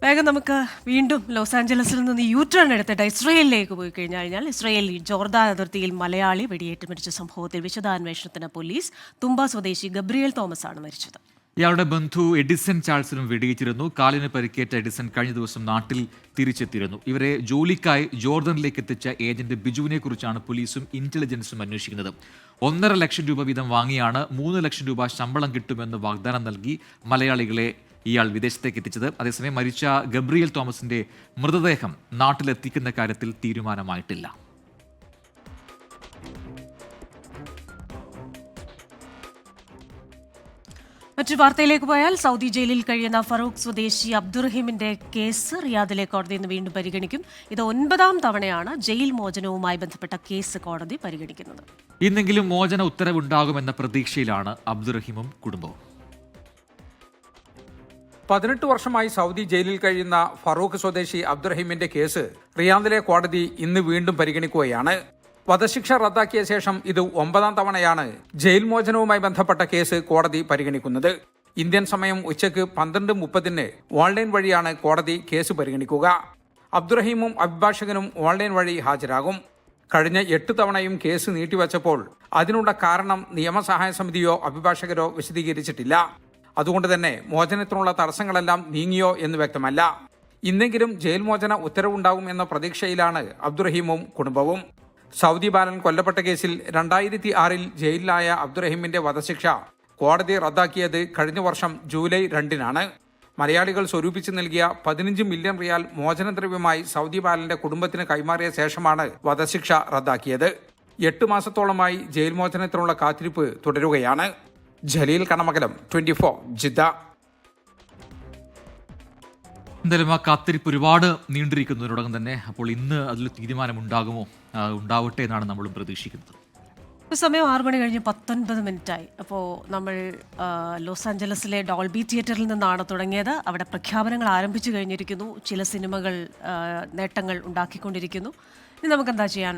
Speaker 3: വേഗം നമുക്ക് വീണ്ടും ലോസ് ആഞ്ചലസിൽ നിന്ന് U-ടേൺ എടുത്തിട്ട് ഇസ്രയേലിലേക്ക് പോയി കഴിഞ്ഞാൽ ഇസ്രയേൽ ജോർദാൻ അതിർത്തിയിൽ മലയാളി വെടിയേറ്റ് മരിച്ച സംഭവത്തിൽ വിശദാന്വേഷണത്തിന് പോലീസ് തുമ്പ സ്വദേശി ഗബ്രിയേൽ തോമസ് ആണ് മരിച്ചത്.
Speaker 2: ഇയാളുടെ ബന്ധു എഡിസൺ ചാൾസിനും വെടിയേറ്റിരുന്നു. കാലിന് പരിക്കേറ്റ എഡിസൺ കഴിഞ്ഞ ദിവസം നാട്ടിൽ തിരിച്ചെത്തിയിരുന്നു. ഇവരെ ജോലിക്കായി ജോർദനിലേക്ക് എത്തിച്ച ഏജന്റ് ബിജുവിനെ കുറിച്ചാണ് പോലീസും ഇന്റലിജൻസും അന്വേഷിക്കുന്നത്. 1.5 ലക്ഷം രൂപ വീതം വാങ്ങിയാണ് 3 ലക്ഷം രൂപ ശമ്പളം കിട്ടുമെന്ന് വാഗ്ദാനം നൽകി മലയാളികളെ ഇയാൾ വിദേശത്തേക്ക് എത്തിച്ചത്. അതേസമയം മരിച്ച ഗബ്രിയേൽ തോമസിന്റെ മൃതദേഹം നാട്ടിലെത്തിക്കുന്ന കാര്യത്തിൽ തീരുമാനമായിട്ടില്ല.
Speaker 3: മറ്റു വാർത്തയിലേക്ക് പോയാൽ സൗദി ജയിലിൽ കഴിയുന്ന ഫറൂഖ് സ്വദേശി അബ്ദുറഹീമിന്റെ കേസ് റിയാദിലെ കോടതി ഇന്ന് വീണ്ടും പരിഗണിക്കും. ഇത് 9ാം തവണയാണ് ജയിൽ മോചനവുമായി ബന്ധപ്പെട്ട കേസ് കോടതി പരിഗണിക്കുന്നത്.
Speaker 2: ഇന്നെങ്കിലും മോചന ഉത്തരവുണ്ടാകുമെന്ന പ്രതീക്ഷയിലാണ് അബ്ദുറഹീമും കുടുംബവും.
Speaker 8: 18 വർഷമായി സൗദി ജയിലിൽ കഴിയുന്ന ഫറൂഖ് സ്വദേശി അബ്ദുറഹീമിന്റെ കേസ് റിയാദിലെ കോടതി ഇന്ന് വീണ്ടും പരിഗണിക്കുകയാണ്. വധശിക്ഷ റദ്ദാക്കിയ ശേഷം ഇത് 9ാം തവണയാണ് ജയിൽ മോചനവുമായി ബന്ധപ്പെട്ട കേസ് കോടതി പരിഗണിക്കുന്നത്. ഇന്ത്യൻ സമയം ഉച്ചയ്ക്ക് 12:30 ഓൺലൈൻ വഴിയാണ് കോടതി കേസ് പരിഗണിക്കുക. അബ്ദുറഹീമും അഭിഭാഷകനും ഓൺലൈൻ വഴി ഹാജരാകും. കഴിഞ്ഞ 8 തവണയും കേസ് നീട്ടിവച്ചപ്പോൾ അതിനുള്ള കാരണം നിയമസഹായ സമിതിയോ അഭിഭാഷകരോ വിശദീകരിച്ചിട്ടില്ല. അതുകൊണ്ട് തന്നെ മോചനത്തിനുള്ള തടസ്സങ്ങളെല്ലാം നീങ്ങിയോ എന്ന് വ്യക്തമല്ല. ഇന്നെങ്കിലും ജയിൽ മോചന ഉത്തരവുണ്ടാകും എന്ന പ്രതീക്ഷയിലാണ് അബ്ദുറഹീമും കുടുംബവും. സൗദി ബാലൻ കൊല്ലപ്പെട്ട കേസിൽ 2006 ജയിലിലായ അബ്ദുറഹീമിന്റെ വധശിക്ഷ കോടതി റദ്ദാക്കിയത് കഴിഞ്ഞ വർഷം ജൂലൈ 2 മലയാളികൾ സ്വരൂപിച്ചു നൽകിയ 15 മില്യൺ റിയാൽ മോചനദ്രവ്യമായി സൗദി ബാലന്റെ കുടുംബത്തിന് കൈമാറിയ ശേഷമാണ് വധശിക്ഷ റദ്ദാക്കിയത്. 8 മാസത്തോളമായി ജയിൽ മോചനത്തിനുള്ള കാത്തിരിപ്പ് തുടരുകയാണ്. ജലീൽ കണമകലം, 24 ജിദ്ദ.
Speaker 2: എന്തായാലും ആ കാത്തിരിപ്പ് ഒരുപാട് നീണ്ടിരിക്കുന്നതിനോടകം തന്നെ അപ്പോൾ ഇന്ന് അതിൽ തീരുമാനമുണ്ടാകുമോ, ഉണ്ടാവട്ടെ എന്നാണ് നമ്മളും പ്രതീക്ഷിക്കുന്നത്.
Speaker 3: സമയം 6 മണി കഴിഞ്ഞ് 19 മിനിറ്റായി. അപ്പോൾ നമ്മൾ ലോസ് ആഞ്ചലസിലെ ഡോൾബി തിയേറ്ററിൽ നിന്നാണ് തുടങ്ങിയത്. അവിടെ പ്രഖ്യാപനങ്ങൾ ആരംഭിച്ചു കഴിഞ്ഞിരിക്കുന്നു. ചില സിനിമകൾ നേട്ടങ്ങൾ ഉണ്ടാക്കിക്കൊണ്ടിരിക്കുന്നു. ഇനി നമുക്ക് എന്താ ചെയ്യാൻ?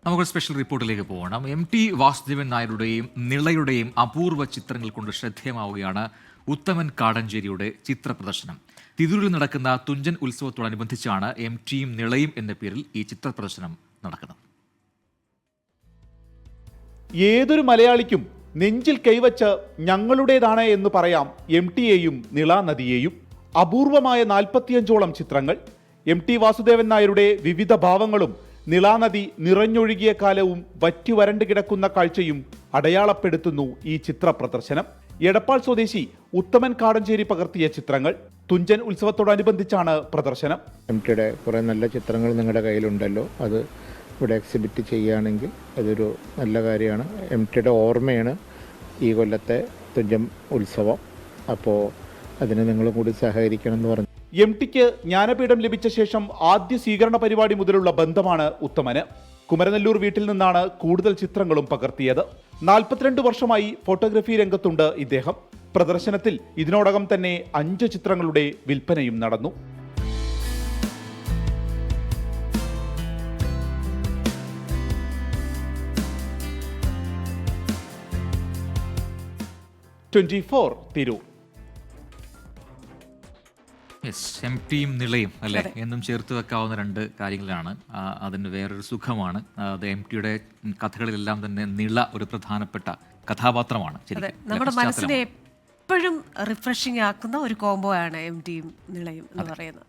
Speaker 2: നമുക്ക് സ്പെഷ്യൽ റിപ്പോർട്ടിലേക്ക് പോകണം. MT വാസുദേവൻ നായരുടെയും നിളയുടെയും അപൂർവ ചിത്രങ്ങൾ കൊണ്ട് ശ്രദ്ധേയമാവുകയാണ് ഉത്തമൻ കാടഞ്ചേരിയുടെ ചിത്ര പ്രദർശനം. തിരൂരിൽ നടക്കുന്ന തുഞ്ചൻ ഉത്സവത്തോടനുബന്ധിച്ചാണ് MTയും നിളയും എന്ന പേരിൽ ഈ ചിത്ര പ്രദർശനം നടക്കുന്നത്.
Speaker 9: ഏതൊരു മലയാളിക്കും നെഞ്ചിൽ കൈവച്ച് ഞങ്ങളുടേതാണ് എന്ന് പറയാം MTയെയും നിള നദിയെയും. അപൂർവമായ 45ഓളം ചിത്രങ്ങൾ, MT വാസുദേവൻ നായരുടെ വിവിധ ഭാവങ്ങളും നിളാനദി നിറഞ്ഞൊഴുകിയ കാലവും വറ്റി വരണ്ട് കിടക്കുന്ന കാഴ്ചയും അടയാളപ്പെടുത്തുന്നു ഈ ചിത്ര പ്രദർശനം. എടപ്പാൾ സ്വദേശി ഉത്തമൻ കാടഞ്ചേരി പകർത്തിയ ചിത്രങ്ങൾ. തുഞ്ചൻ ഉത്സവത്തോടനുബന്ധിച്ചാണ് പ്രദർശനം.
Speaker 10: MTയുടെ കുറേ നല്ല ചിത്രങ്ങൾ നിങ്ങളുടെ കയ്യിലുണ്ടല്ലോ, അത് ഇവിടെ എക്സിബിറ്റ് ചെയ്യുകയാണെങ്കിൽ അതൊരു നല്ല കാര്യമാണ്. MTയുടെ ഓർമ്മയാണ് ഈ കൊല്ലത്തെ തുഞ്ചൻ ഉത്സവം. അപ്പോൾ അതിന് നിങ്ങളും കൂടി സഹകരിക്കണം എന്ന് പറഞ്ഞു.
Speaker 9: MTക്ക് ജ്ഞാനപീഠം ലഭിച്ച ശേഷം ആദ്യ സ്വീകരണ പരിപാടി മുതലുള്ള ബന്ധമാണ് ഉത്തമന്. കുമരനെല്ലൂർ വീട്ടിൽ നിന്നാണ് കൂടുതൽ ചിത്രങ്ങളും പകർത്തിയത്. 42 വർഷമായി ഫോട്ടോഗ്രഫി രംഗത്തുണ്ട് ഇദ്ദേഹം. പ്രദർശനത്തിൽ ഇതിനോടകം തന്നെ 5 ചിത്രങ്ങളുടെ വിൽപ്പനയും നടന്നു. തിരൂർ.
Speaker 2: MTയും നിളയും അല്ലേ എന്നും ചേർത്ത് വെക്കാവുന്ന 2 കാര്യങ്ങളാണ്. അതിന് വേറൊരു സുഖമാണ്. അത് MTയുടെ കഥകളിലെല്ലാം തന്നെ നിള ഒരു പ്രധാനപ്പെട്ട കഥാപാത്രമാണ്.
Speaker 3: നമ്മുടെ മനസ്സിനെ എപ്പോഴും റിഫ്രഷിംഗ് ആക്കുന്ന ഒരു കോംബോ ആണ് MTയും നിളയും എന്ന് പറയുന്നത്.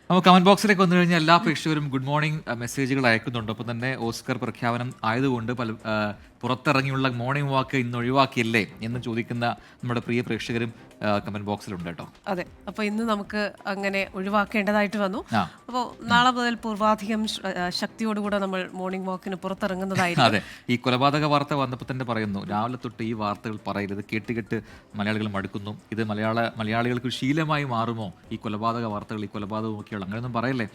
Speaker 2: നമുക്ക് കമന്റ് ബോക്സിലേക്ക് വന്നു കഴിഞ്ഞാൽ എല്ലാ പ്രേക്ഷകരും ഗുഡ് മോർണിംഗ് മെസ്സേജുകൾ അയക്കുന്നുണ്ട്. ഒപ്പം തന്നെ ഓസ്കർ പ്രഖ്യാപനം ആയതുകൊണ്ട് പുറത്തിറങ്ങിയുള്ള മോർണിംഗ് വാക്ക് ഇന്ന് ഒഴിവാക്കിയല്ലേ എന്ന് ചോദിക്കുന്ന നമ്മുടെ പ്രിയ പ്രേക്ഷകരും കമന്റ് ബോക്സിലുണ്ട് കേട്ടോ.
Speaker 3: അതെ, അപ്പോൾ ഇന്ന് നമുക്ക് അങ്ങനെ ഒഴിവാക്കേണ്ടതായിട്ട് വന്നു. അപ്പോൾ നാളെ മുതൽ പൂർവാധികം ശക്തിയോടുകൂടെ നമ്മൾ മോർണിംഗ് വാക്കിന് പുറത്തിറങ്ങുന്നതായിരിക്കും.
Speaker 2: അതെ, ഈ കൊലപാതക വാർത്ത വന്നപ്പോൾ തന്നെ പറയുന്നു, രാവിലെ തൊട്ട് ഈ വാർത്തകൾ പറയരുത്, കേട്ട് മലയാളികൾ മടുക്കുന്നു. ഇത് മലയാളികൾക്ക് ശീലമായി മാറുമോ ഈ കൊലപാതക വാർത്തകൾ, ഈ കൊലപാതകം ഒക്കെയുള്ള അങ്ങനെയൊന്നും പറയല്ലേ.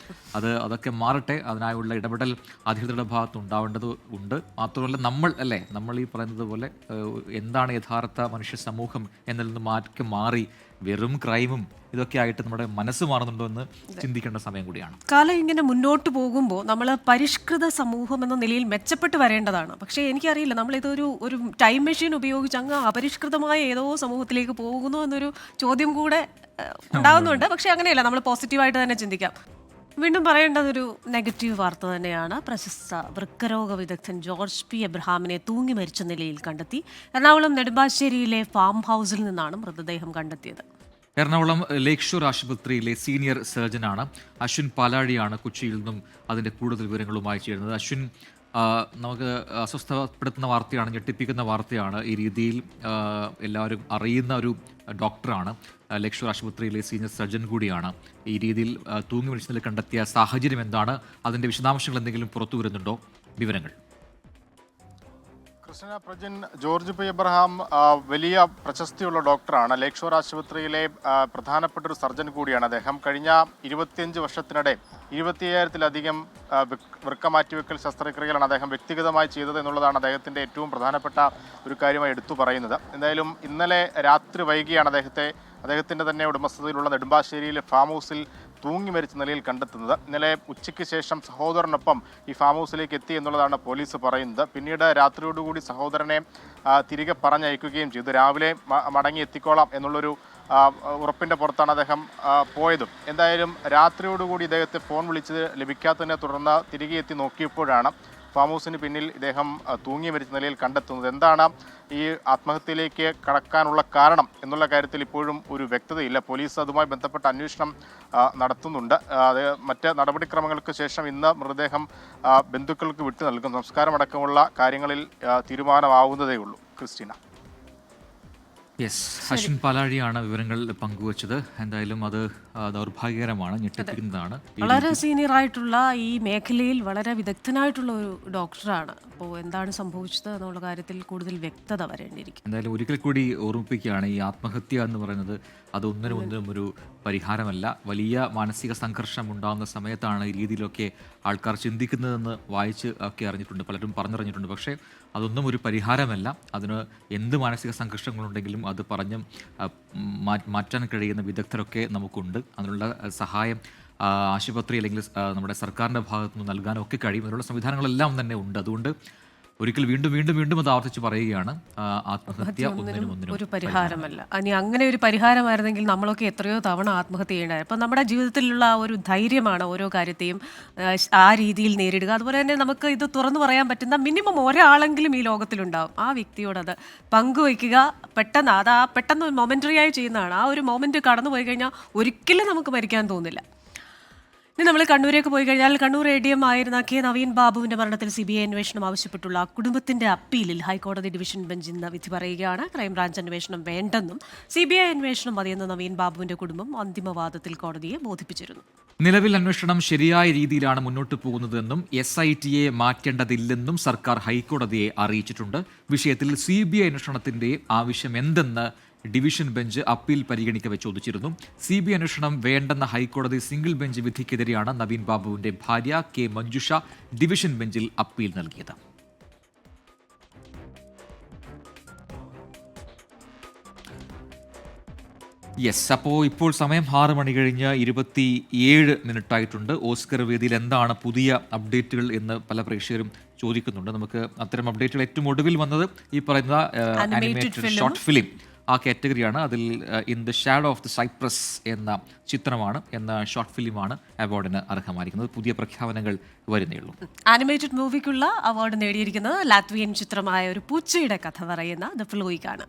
Speaker 2: അതൊക്കെ മാറട്ടെ. അതിനായുള്ള ഇടപെടൽ അധികൃതരുടെ ഭാഗത്ത് ഉണ്ടാവേണ്ടത് ഉണ്ട്. മാത്രമല്ല നമ്മൾ ഈ പറയുന്നത് പോലെ എന്താണ് യഥാർത്ഥ മനുഷ്യ സമൂഹം എന്നതിൽ നിന്ന് മാറി വെറും ക്രൈമും ഇതൊക്കെ ആയിട്ട് നമ്മുടെ മനസ്സ് മാറുന്നുണ്ടോ എന്ന് ചിന്തിക്കേണ്ട സമയം കൂടിയാണ്.
Speaker 3: കാലം ഇങ്ങനെ മുന്നോട്ട് പോകുമ്പോൾ നമ്മൾ പരിഷ്കൃത സമൂഹം എന്ന നിലയിൽ മെച്ചപ്പെട്ട് വരേണ്ടതാണ്. പക്ഷേ എനിക്കറിയില്ല, നമ്മളിതൊരു ടൈം മെഷീൻ ഉപയോഗിച്ച് അങ്ങ് അപരിഷ്കൃതമായ ഏതോ സമൂഹത്തിലേക്ക് പോകുന്നു എന്നൊരു ചോദ്യം കൂടെ ഉണ്ടാകുന്നുണ്ട്. പക്ഷേ അങ്ങനെയല്ല, നമ്മൾ പോസിറ്റീവായിട്ട് തന്നെ ചിന്തിക്കാം. വീണ്ടും പറയേണ്ടതൊരു നെഗറ്റീവ് വാർത്ത തന്നെയാണ്. പ്രശസ്ത വൃക്കരോഗ വിദഗ്ധൻ ജോർജ് പി എബ്രഹാമിനെ തൂങ്ങി മരിച്ച നിലയിൽ കണ്ടെത്തി. എറണാകുളം നെടുമ്പാശ്ശേരിയിലെ ഫാം ഹൗസിൽ നിന്നാണ് മൃതദേഹം കണ്ടെത്തിയത്.
Speaker 2: എറണാകുളം ലേക്ക് ഷോർ ആശുപത്രിയിലെ സീനിയർ സർജനാണ് അശ്വിൻ പാലാഴിയാണ് കൊച്ചിയിൽ നിന്നും അതിൻ്റെ കൂടുതൽ വിവരങ്ങളുമായി ചേരുന്നത്. അശ്വിൻ, നമുക്ക് അസ്വസ്ഥപ്പെടുത്തുന്ന വാർത്തയാണ്, ഞെട്ടിപ്പിക്കുന്ന വാർത്തയാണ്. ഈ രീതിയിൽ എല്ലാവരും അറിയുന്ന ഒരു ഡോക്ടറാണ്, ലേക്ക് ഷോർ ആശുപത്രിയിലെ സീനിയർ സർജൻ കൂടിയാണ്. ഈ രീതിയിൽ തൂങ്ങി മരിച്ചതിൽ കണ്ടെത്തിയ സാഹചര്യം എന്താണ്? അതിൻ്റെ വിശദാംശങ്ങൾ എന്തെങ്കിലും പുറത്തു വരുന്നുണ്ടോ? വിവരങ്ങൾ.
Speaker 11: Krishna Prajin George P Abraham വലിയ പ്രശസ്തിയുള്ള ഡോക്ടറാണ്. ലേക്ക് ഷോർ ആശുപത്രിയിലെ പ്രധാനപ്പെട്ട ഒരു സർജൻ കൂടിയാണ് അദ്ദേഹം. കഴിഞ്ഞ 25 വർഷത്തിനിടെ 25,000-ലധികം വൃക്ക മാറ്റിവെക്കൽ ശസ്ത്രക്രിയകളാണ് അദ്ദേഹം വ്യക്തിഗതമായി ചെയ്തത് എന്നുള്ളതാണ് അദ്ദേഹത്തിൻ്റെ ഏറ്റവും പ്രധാനപ്പെട്ട ഒരു കാര്യമായി എടുത്തു പറയുന്നത്. എന്തായാലും ഇന്നലെ രാത്രി വൈകിയാണ് അദ്ദേഹത്തിൻ്റെ തന്നെ ഉടമസ്ഥതയിലുള്ള നെടുമ്പാശ്ശേരിയിലെ ഫാം ഹൗസിൽ തൂങ്ങി മരിച്ച നിലയിൽ കണ്ടെത്തുന്നത്. ഇന്നലെ ഉച്ചയ്ക്ക് ശേഷം സഹോദരനൊപ്പം ഈ ഫാം ഹൗസിലേക്ക് എത്തി എന്നുള്ളതാണ് പോലീസ് പറയുന്നത്. പിന്നീട് രാത്രിയോടുകൂടി സഹോദരനെ തിരികെ പറഞ്ഞയക്കുകയും ചെയ്തു. രാവിലെ മടങ്ങി എത്തിക്കോളാം എന്നുള്ളൊരു ഉറപ്പിൻ്റെ പുറത്താണ് അദ്ദേഹം പോയതും. എന്തായാലും രാത്രിയോടുകൂടി ഇദ്ദേഹത്തെ ഫോൺ വിളിച്ചത് ലഭിക്കാത്തതിനെ തുടർന്ന് തിരികെ എത്തി നോക്കിയപ്പോഴാണ് ഫാം ഹൗസിന് പിന്നിൽ ഇദ്ദേഹം തൂങ്ങി മരിച്ച നിലയിൽ കണ്ടെത്തുന്നത്. എന്താണ് ഈ ആത്മഹത്യയിലേക്ക് കടക്കാനുള്ള കാരണം എന്നുള്ള കാര്യത്തിൽ ഇപ്പോഴും ഒരു വ്യക്തതയില്ല. പോലീസ് അതുമായി ബന്ധപ്പെട്ട അന്വേഷണം നടത്തുന്നുണ്ട്. അത് മറ്റ് നടപടിക്രമങ്ങൾക്ക് ശേഷം ഇന്ന് മൃതദേഹം ബന്ധുക്കൾക്ക് വിട്ടു നൽകും. സംസ്കാരമടക്കമുള്ള കാര്യങ്ങളിൽ തീരുമാനമാവുന്നതേ ഉള്ളൂ. ക്രിസ്റ്റീന.
Speaker 2: യെസ്, അശ്വിൻ പാലാഴിയാണ് വിവരങ്ങൾ പങ്കുവച്ചത്. എന്തായാലും അത് ദൗർഭാഗ്യകരമാണ്, ഞെട്ടിപ്പിക്കുന്നതാണ്.
Speaker 3: വളരെ സീനിയർ ആയിട്ടുള്ള ഈ മേഖലയിൽ വളരെ വിദഗ്ധനായിട്ടുള്ള ഒരു ഡോക്ടറാണ്. അപ്പോൾ എന്താണ് സംഭവിച്ചത് എന്നുള്ള കാര്യത്തിൽ കൂടുതൽ വ്യക്തത വരേണ്ടിയിരിക്കും.
Speaker 2: എന്തായാലും ഒരിക്കൽ കൂടി ഓർമ്മിപ്പിക്കുകയാണ്, ഈ ആത്മഹത്യ എന്ന് പറയുന്നത് അത് ഒന്നിനും ഒരു പരിഹാരമല്ല. വലിയ മാനസിക സംഘർഷം ഉണ്ടാകുന്ന സമയത്താണ് ഈ രീതിയിലൊക്കെ ആൾക്കാർ ചിന്തിക്കുന്നതെന്ന് വായിച്ച് ഒക്കെ അറിഞ്ഞിട്ടുണ്ട്, പലരും പറഞ്ഞറിഞ്ഞിട്ടുണ്ട്. പക്ഷേ അതൊന്നും ഒരു പരിഹാരമല്ല. അതിന് എന്ത് മാനസിക സംഘർഷങ്ങളുണ്ടെങ്കിലും അത് പറഞ്ഞ് മാറ്റാൻ കഴിയുന്ന വിദഗ്ധരൊക്കെ നമുക്കുണ്ട്. അതിനുള്ള സഹായം ആശുപത്രി അല്ലെങ്കിൽ നമ്മുടെ സർക്കാരിൻ്റെ ഭാഗത്തു നിന്ന് നൽകാനൊക്കെ കഴിയും. അതിനുള്ള സംവിധാനങ്ങളെല്ലാം തന്നെ ഉണ്ട്. അതുകൊണ്ട് ഒരിക്കൽ വീണ്ടും അത് ആവർത്തിച്ച് പറയുകയാണ്, ആത്മഹത്യ ഒന്നിനും
Speaker 3: ഒരു പരിഹാരമല്ല. ഇനി അങ്ങനെ ഒരു പരിഹാരമായിരുന്നെങ്കിൽ നമ്മളൊക്കെ എത്രയോ തവണ ആത്മഹത്യ ചെയ്യേണ്ടായിരുന്നു. അപ്പം നമ്മുടെ ജീവിതത്തിലുള്ള ഒരു ധൈര്യമാണ് ഓരോ കാര്യത്തെയും ആ രീതിയിൽ നേരിടുക. അതുപോലെ തന്നെ നമുക്ക് ഇത് തുറന്നു പറയാൻ പറ്റുന്ന മിനിമം ഒരാളെങ്കിലും ഈ ലോകത്തിലുണ്ടാവും. ആ വ്യക്തിയോടത് പങ്കുവയ്ക്കുക. പെട്ടെന്ന് മൊമെൻ്ററി ആയി ചെയ്യുന്നതാണ്. ആ ഒരു മൊമെൻ്റ് കടന്നു പോയി കഴിഞ്ഞാൽ ഒരിക്കലും നമുക്ക് മരിക്കാൻ തോന്നില്ല. ഇനി നമ്മൾ കണ്ണൂരേക്ക് പോയി കഴിഞ്ഞാൽ കണ്ണൂർ ADM ആയിരുന്ന കെ നവീൻ ബാബുവിന്റെ മരണത്തിൽ CBI അന്വേഷണം ആവശ്യപ്പെട്ടുള്ള കുടുംബത്തിന്റെ അപ്പീലിൽ ഹൈക്കോടതി ഡിവിഷൻ ബെഞ്ച് ഇന്ന് വിധി പറയുകയാണ്. ക്രൈംബ്രാഞ്ച് അന്വേഷണം വേണ്ടെന്നും CBI അന്വേഷണം മതിയെന്ന് നവീൻ ബാബുവിന്റെ കുടുംബം അന്തിമവാദത്തിൽ കോടതിയെ ബോധിപ്പിച്ചിരുന്നു.
Speaker 2: നിലവിൽ അന്വേഷണം ശരിയായ രീതിയിലാണ് മുന്നോട്ട് പോകുന്നതെന്നും SITയെ മാറ്റേണ്ടതില്ലെന്നും സർക്കാർ ഹൈക്കോടതിയെ അറിയിച്ചിട്ടുണ്ട്. വിഷയത്തിൽ CBI അന്വേഷണത്തിന്റെ ആവശ്യം എന്തെന്ന് ഡിവിഷൻ ബെഞ്ച് അപ്പീൽ പരിഗണിക്കവെ ചോദിച്ചിരുന്നു. CBI അന്വേഷണം വേണ്ടെന്ന ഹൈക്കോടതി സിംഗിൾ ബെഞ്ച് വിധിക്കെതിരെയാണ് നവീൻ ബാബുവിന്റെ ഭാര്യ K മഞ്ജുഷ ഡിവിഷൻ ബെഞ്ചിൽ അപ്പീൽ നൽകിയത്. യെസ്, അപ്പോൾ ഇപ്പോൾ സമയം 6 മണി കഴിഞ്ഞ് 27 മിനിറ്റായിട്ടുണ്ട്. ഓസ്കർ വേദിയിൽ എന്താണ് പുതിയ അപ്ഡേറ്റുകൾ എന്ന് പല പ്രേക്ഷകരും ചോദിക്കുന്നുണ്ട്. നമുക്ക് അത്തരം അപ്ഡേറ്റുകൾ ഏറ്റവും ഒടുവിൽ വന്നത് ഈ പറയുന്ന ആനിമേറ്റഡ് ഷോർട്ട് ഫിലിം ആ കാറ്റഗറിയാണ്. അതിൽ in the shadow of the Cyprus എന്ന ഷോർട്ട് ഫിലിമാണ് അവാർഡിന് അർഹമായിരിക്കുന്നത്. പുതിയ പ്രഖ്യാപനങ്ങൾ വരുന്നേ ഉള്ളൂ.
Speaker 3: ആനിമേറ്റഡ് മൂവിക്കുള്ള അവാർഡ് നേടിയിരിക്കുന്നത് ലാത്വിയൻ ചിത്രമായ ഒരു പൂച്ചയുടെ കഥ പറയുന്ന ദ ഫ്ലോയ്ക്കാണ്.